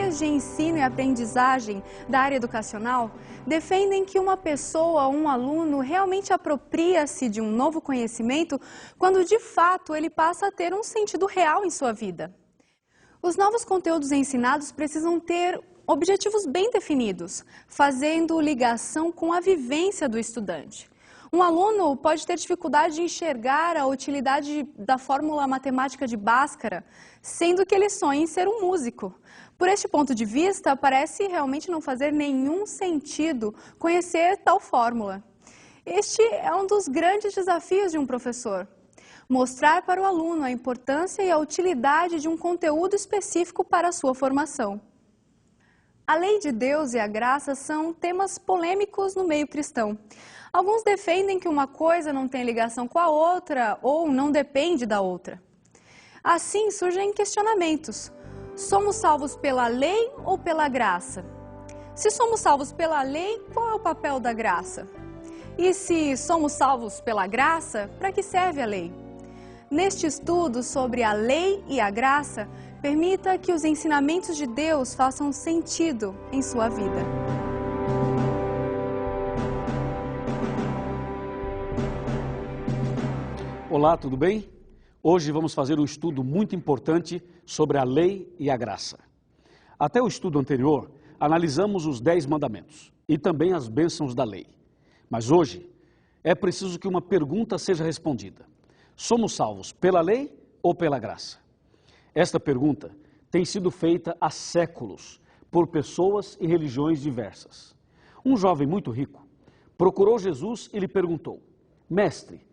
áreas de ensino e aprendizagem da área educacional defendem que uma pessoa ou um aluno realmente apropria-se de um novo conhecimento quando de fato ele passa a ter um sentido real em sua vida. Os novos conteúdos ensinados precisam ter objetivos bem definidos, fazendo ligação com a vivência do estudante. Um aluno pode ter dificuldade de enxergar a utilidade da fórmula matemática de Bhaskara, sendo que ele sonha em ser um músico. Por este ponto de vista, parece realmente não fazer nenhum sentido conhecer tal fórmula. Este é um dos grandes desafios de um professor: mostrar para o aluno a importância e a utilidade de um conteúdo específico para a sua formação. A lei de Deus e a graça são temas polêmicos no meio cristão. Alguns defendem que uma coisa não tem ligação com a outra ou não depende da outra. Assim surgem questionamentos. Somos salvos pela lei ou pela graça? Se somos salvos pela lei, qual é o papel da graça? E se somos salvos pela graça, para que serve a lei? Neste estudo sobre a lei e a graça, permita que os ensinamentos de Deus façam sentido em sua vida. Olá, tudo bem? Hoje vamos fazer um estudo muito importante sobre a lei e a graça. Até o estudo anterior, analisamos os 10 mandamentos e também as bênçãos da lei. Mas hoje é preciso que uma pergunta seja respondida: somos salvos pela lei ou pela graça? Esta pergunta tem sido feita há séculos por pessoas e religiões diversas. Um jovem muito rico procurou Jesus e lhe perguntou: Mestre,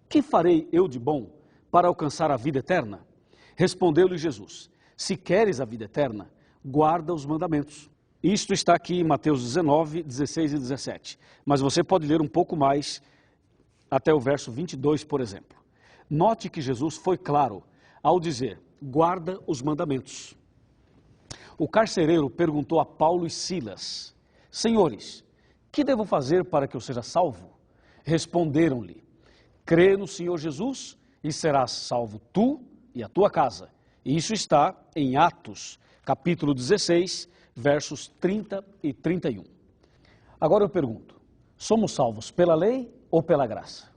que farei eu de bom para alcançar a vida eterna? Respondeu-lhe Jesus: se queres a vida eterna, guarda os mandamentos. Isto está aqui em Mateus 19, 16 e 17. Mas você pode ler um pouco mais até o verso 22, por exemplo. Note que Jesus foi claro ao dizer: guarda os mandamentos. O carcereiro perguntou a Paulo e Silas: Senhores, que devo fazer para que eu seja salvo? Responderam-lhe: crê no Senhor Jesus e serás salvo tu e a tua casa. E isso está em Atos, capítulo 16, versos 30 e 31. Agora eu pergunto: somos salvos pela lei ou pela graça?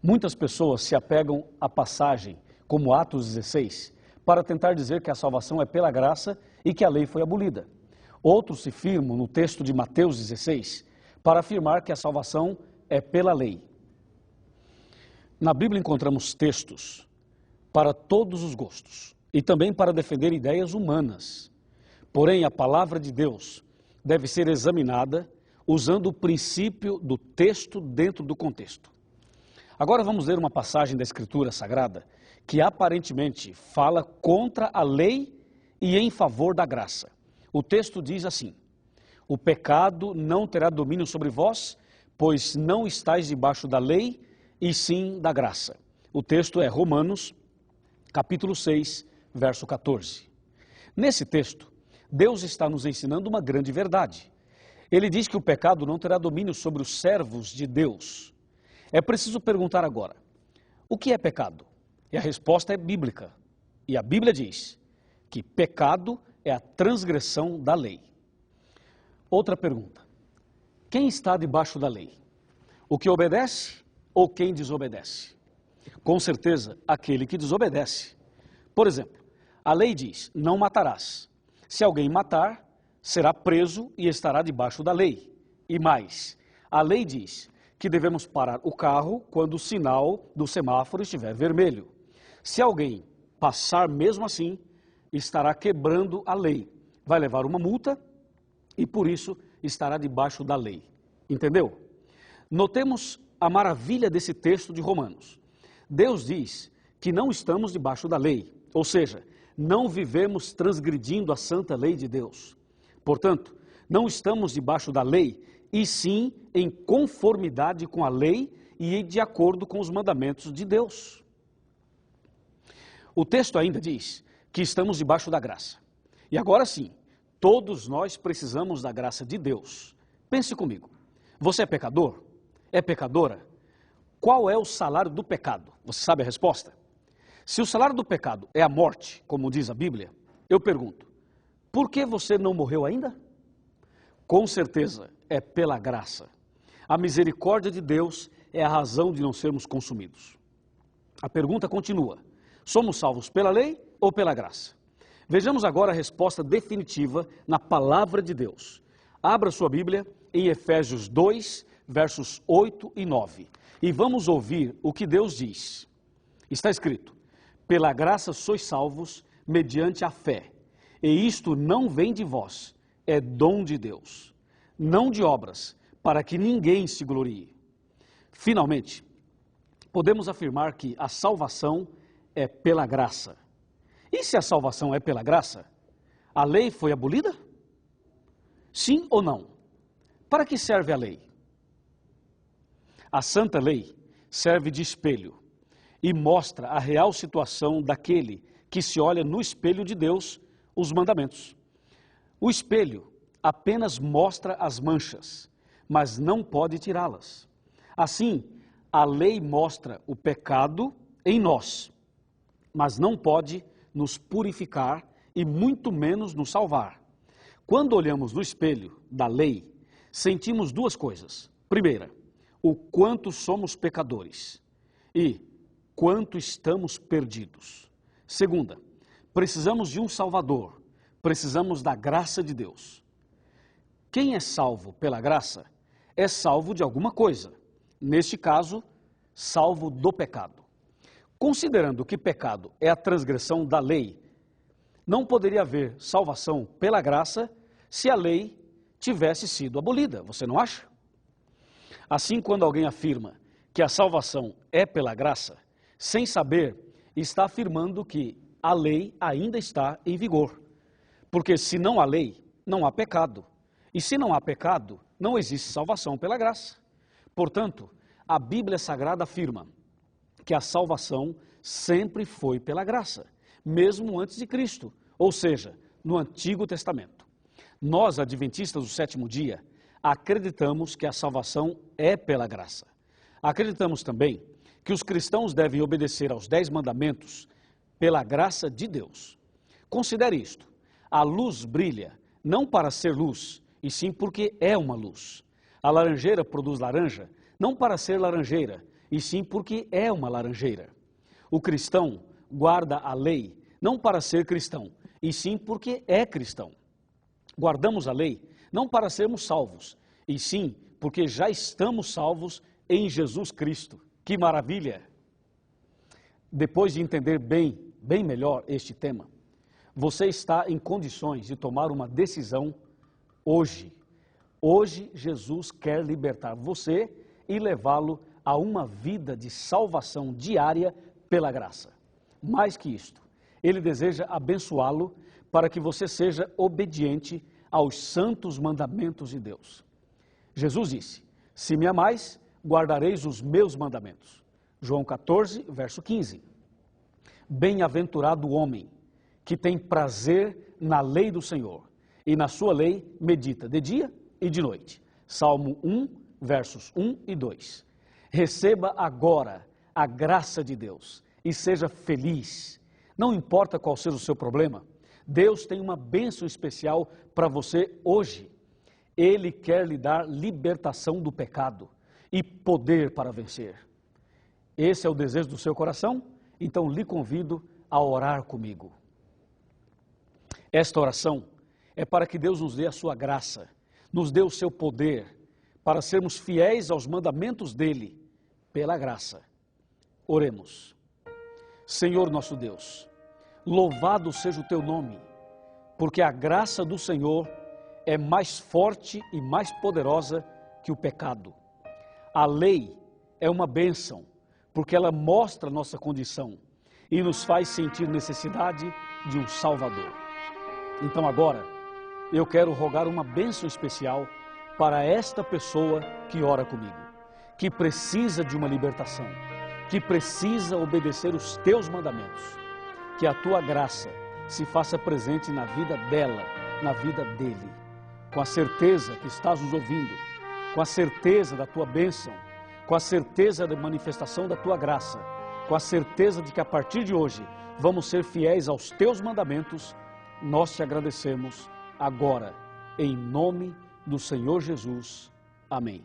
Muitas pessoas se apegam à passagem, como Atos 16, para tentar dizer que a salvação é pela graça e que a lei foi abolida. Outros se firmam no texto de Mateus 16 para afirmar que a salvação é pela lei. Na Bíblia encontramos textos para todos os gostos e também para defender ideias humanas. Porém, a palavra de Deus deve ser examinada usando o princípio do texto dentro do contexto. Agora vamos ler uma passagem da Escritura Sagrada que aparentemente fala contra a lei e em favor da graça. O texto diz assim: o pecado não terá domínio sobre vós, pois não estáis debaixo da lei, e sim da graça. O texto é Romanos, capítulo 6, verso 14. Nesse texto, Deus está nos ensinando uma grande verdade. Ele diz que o pecado não terá domínio sobre os servos de Deus. É preciso perguntar agora: o que é pecado? E a resposta é bíblica. E a Bíblia diz que pecado é a transgressão da lei. Outra pergunta: quem está debaixo da lei? O que obedece ou quem desobedece? Com certeza, aquele que desobedece. Por exemplo, a lei diz: não matarás. Se alguém matar, será preso e estará debaixo da lei. E mais, a lei diz que devemos parar o carro quando o sinal do semáforo estiver vermelho. Se alguém passar mesmo assim, estará quebrando a lei. Vai levar uma multa e por isso estará debaixo da lei. Entendeu? Notemos a maravilha desse texto de Romanos. Deus diz que não estamos debaixo da lei, ou seja, não vivemos transgredindo a santa lei de Deus. Portanto, não estamos debaixo da lei, e sim em conformidade com a lei e de acordo com os mandamentos de Deus. O texto ainda diz que estamos debaixo da graça. E agora sim, todos nós precisamos da graça de Deus. Pense comigo: você é pecador? É pecadora? Qual é o salário do pecado? Você sabe a resposta? Se o salário do pecado é a morte, como diz a Bíblia, eu pergunto: Por que você não morreu ainda? Com certeza, é pela graça. A misericórdia de Deus é a razão de não sermos consumidos. A pergunta continua: somos salvos pela lei ou pela graça? Vejamos agora a resposta definitiva na palavra de Deus. Abra sua Bíblia em Efésios 2, versos 8 e 9. E vamos ouvir o que Deus diz. Está escrito: pela graça sois salvos mediante a fé. E isto não vem de vós, é dom de Deus, não de obras, para que ninguém se glorie. Finalmente, podemos afirmar que a salvação é pela graça. E se a salvação é pela graça, a lei foi abolida? Sim ou não? Para que serve a lei? A santa lei serve de espelho e mostra a real situação daquele que se olha no espelho de Deus, os mandamentos. O espelho apenas mostra as manchas, mas não pode tirá-las. Assim, a lei mostra o pecado em nós, mas não pode nos purificar e muito menos nos salvar. Quando olhamos no espelho da lei, sentimos duas coisas. Primeira, o quanto somos pecadores e quanto estamos perdidos. Segunda, precisamos de um Salvador, precisamos da graça de Deus. Quem é salvo pela graça é salvo de alguma coisa, neste caso, salvo do pecado. Considerando que pecado é a transgressão da lei, não poderia haver salvação pela graça se a lei tivesse sido abolida, você não acha? Assim, quando alguém afirma que a salvação é pela graça, sem saber, está afirmando que a lei ainda está em vigor. Porque se não há lei, não há pecado. E se não há pecado, não existe salvação pela graça. Portanto, a Bíblia Sagrada afirma que a salvação sempre foi pela graça, mesmo antes de Cristo, ou seja, no Antigo Testamento. Nós, adventistas do sétimo dia, acreditamos que a salvação é pela graça. Acreditamos também que os cristãos devem obedecer aos 10 mandamentos pela graça de Deus. Considere isto: a luz brilha não para ser luz, e sim porque é uma luz. A laranjeira produz laranja não para ser laranjeira, e sim porque é uma laranjeira. O cristão guarda a lei não para ser cristão, e sim porque é cristão. Guardamos a lei não para sermos salvos, e sim porque já estamos salvos em Jesus Cristo. Que maravilha! Depois de entender bem melhor este tema, você está em condições de tomar uma decisão hoje. Hoje, Jesus quer libertar você e levá-lo a uma vida de salvação diária pela graça. Mais que isto, Ele deseja abençoá-lo para que você seja obediente aos santos mandamentos de Deus. Jesus disse: se me amais, guardareis os meus mandamentos. João 14, verso 15. Bem-aventurado o homem que tem prazer na lei do Senhor, e na sua lei medita de dia e de noite. Salmo 1, versos 1 e 2. Receba agora a graça de Deus e seja feliz. Não importa qual seja o seu problema, Deus tem uma bênção especial para você hoje. Ele quer lhe dar libertação do pecado e poder para vencer. Esse é o desejo do seu coração? Então lhe convido a orar comigo. Esta oração é para que Deus nos dê a sua graça, nos dê o seu poder, para sermos fiéis aos mandamentos dele, pela graça. Oremos. Senhor nosso Deus, louvado seja o teu nome, porque a graça do Senhor é mais forte e mais poderosa que o pecado. A lei é uma bênção, porque ela mostra a nossa condição e nos faz sentir necessidade de um Salvador. Então agora, eu quero rogar uma bênção especial para esta pessoa que ora comigo, que precisa de uma libertação, que precisa obedecer os teus mandamentos. Que a tua graça se faça presente na vida dela, na vida dele, com a certeza que estás nos ouvindo, com a certeza da tua bênção, com a certeza da manifestação da tua graça, com a certeza de que a partir de hoje vamos ser fiéis aos teus mandamentos nós te agradecemos agora, em nome do Senhor Jesus. Amém.